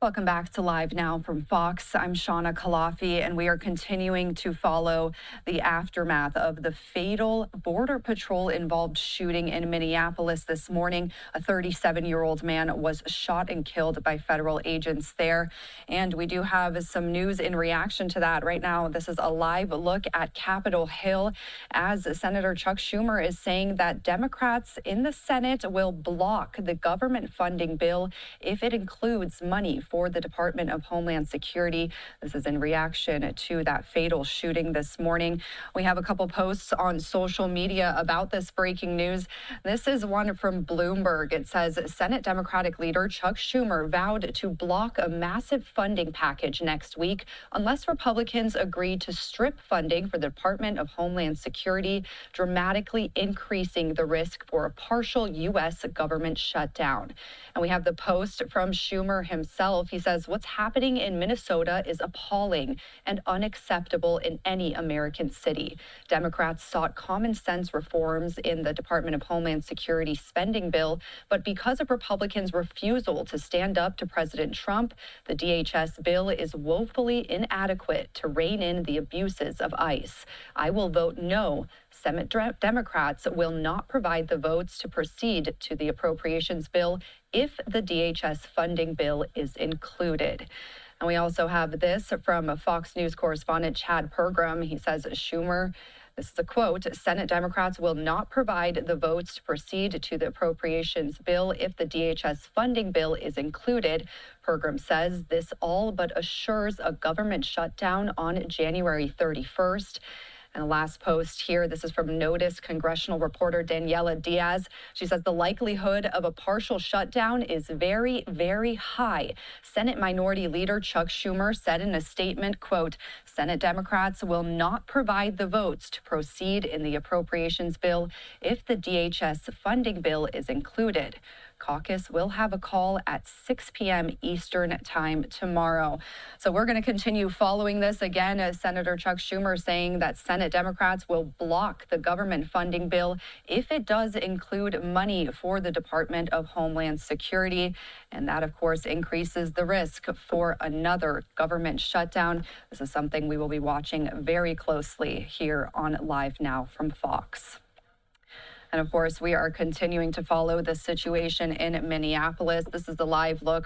Welcome back to Live Now from Fox. I'm Shauna Kalafi, and we are continuing to follow the aftermath of the fatal Border Patrol involved shooting in Minneapolis this morning. A 37-year-old man was shot and killed by federal agents there. And we do have some news in reaction to that. Right now, this is a live look at Capitol Hill as Senator Chuck Schumer is saying that Democrats in the Senate will block the government funding bill if it includes money for the Department of Homeland Security. This is in reaction to that fatal shooting this morning. We have a couple posts on social media about this breaking news. This is one from Bloomberg. It says Senate Democratic leader Chuck Schumer vowed to block a massive funding package next week unless Republicans agree to strip funding for the Department of Homeland Security, dramatically increasing the risk for a partial U.S. government shutdown. And we have the post from Schumer himself. He says, "What's happening in Minnesota is appalling and unacceptable in any American city. Democrats sought common sense reforms in the Department of Homeland Security spending bill, but because of Republicans' refusal to stand up to President Trump, the DHS bill is woefully inadequate to rein in the abuses of ICE. I will vote no. Senate Democrats will not provide the votes to proceed to the appropriations bill if the DHS funding bill is included." And we also have this from Fox News correspondent Chad Pergram. He says Schumer, this is a quote, "Senate Democrats will not provide the votes to proceed to the appropriations bill if the DHS funding bill is included." Pergram says this all but assures a government shutdown on January 31st. And the last post here, this is from Notice congressional reporter Daniela Diaz. She says the likelihood of a partial shutdown is very, very high. Senate Minority Leader Chuck Schumer said in a statement, quote, "Senate Democrats will not provide the votes to proceed in the appropriations bill if the DHS funding bill is included. Caucus will have a call at 6 p.m. Eastern time tomorrow." So we're going to continue following this again as Senator Chuck Schumer saying that Senate Democrats will block the government funding bill if it does include money for the Department of Homeland Security. And that, of course, increases the risk for another government shutdown. This is something we will be watching very closely here on Live Now from Fox. And of course, we are continuing to follow the situation in Minneapolis. This is the live look